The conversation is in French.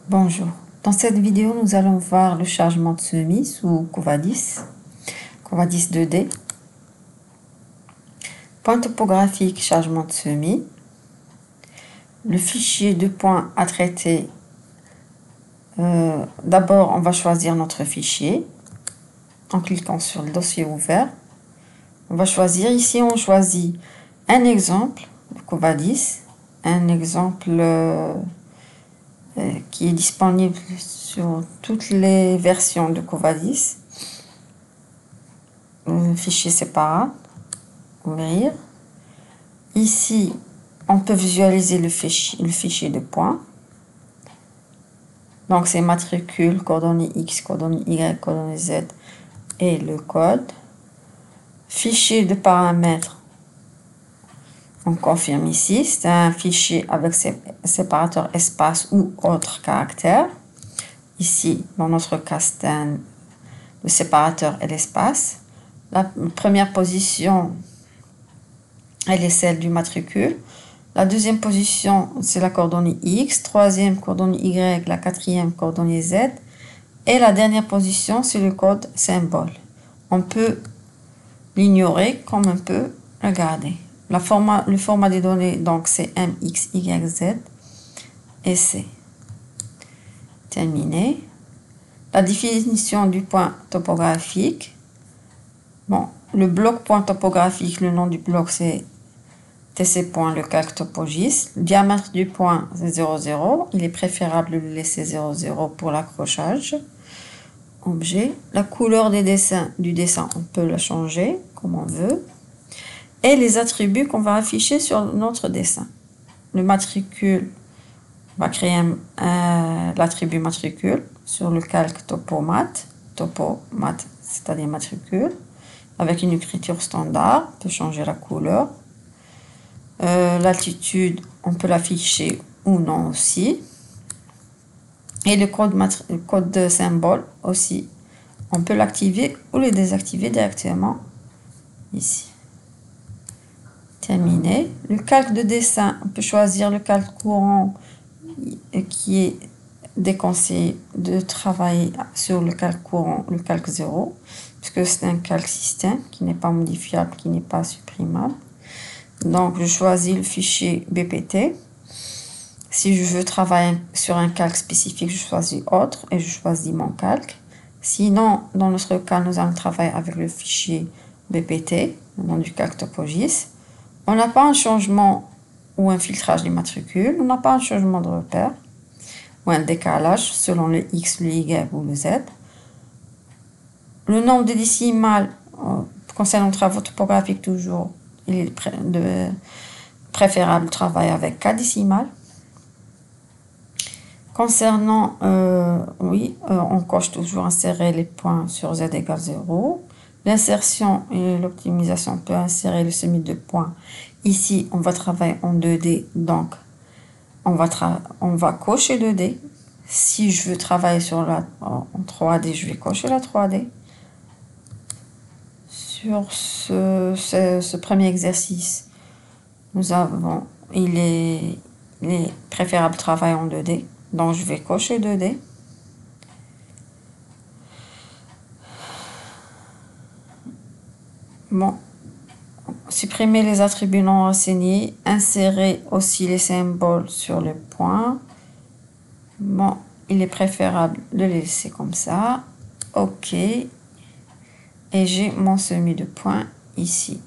Bonjour, dans cette vidéo nous allons voir le chargement de semis sous Covadis 2D, point topographique, chargement de semis, le fichier de points à traiter. D'abord on va choisir notre fichier en cliquant sur le dossier ouvert. On va choisir, ici on choisit un exemple de Covadis, un exemple qui est disponible sur toutes les versions de Covadis. Fichier séparé, ouvrir. Ici, on peut visualiser le fichier de points. Donc, c'est matricule, coordonnées X, coordonnées Y, coordonnées Z et le code. Fichier de paramètres, on confirme ici. C'est un fichier avec séparateur espace ou autre caractère. Ici, dans notre cas, c'est le séparateur et l'espace. La première position, elle est celle du matricule. La deuxième position, c'est la coordonnée X. Troisième, coordonnée Y. La quatrième, coordonnée Z. Et la dernière position, c'est le code symbole. On peut l'ignorer comme on peut le garder. Le format des données, donc, c'est M, X, Y, Z et C. Terminé. La définition du point topographique. Bon, le bloc point topographique, le nom du bloc, c'est TC point, le calque TopoGIS. Le diamètre du point, c'est 0,0. Il est préférable de le laisser 0,0 pour l'accrochage. Objet. La couleur du dessin, on peut la changer comme on veut. Et les attributs qu'on va afficher sur notre dessin. Le matricule, on va créer l'attribut matricule sur le calque topomat, c'est-à-dire matricule, avec une écriture standard. On peut changer la couleur. L'altitude, on peut l'afficher ou non aussi. Et le code de symbole aussi, on peut l'activer ou le désactiver directement ici. Terminé. Le calque de dessin, on peut choisir le calque courant qui est déconseillé de travailler sur le calque courant, le calque 0, puisque c'est un calque système qui n'est pas modifiable, qui n'est pas supprimable. Donc, je choisis le fichier BPT. Si je veux travailler sur un calque spécifique, je choisis autre et je choisis mon calque. Sinon, dans notre cas, nous allons travailler avec le fichier BPT, le nom du calque TopoGIS. On n'a pas un changement ou un filtrage des matricules, on n'a pas un changement de repère ou un décalage selon le X, le Y ou le Z. Le nombre de décimales, concernant le travail topographique toujours, il est préférable de travailler avec 4 décimales. Concernant, on coche toujours insérer les points sur Z égale 0. L'insertion et l'optimisation, on peut insérer le semis de points. Ici, on va travailler en 2D, donc on va cocher 2D. Si je veux travailler en 3D, je vais cocher la 3D. Sur ce premier exercice, il est préférable de travailler en 2D. Donc, je vais cocher 2D. Bon, supprimer les attributs non renseignés, insérer aussi les symboles sur le point. Bon, il est préférable de les laisser comme ça. OK. Et j'ai mon semis de points ici.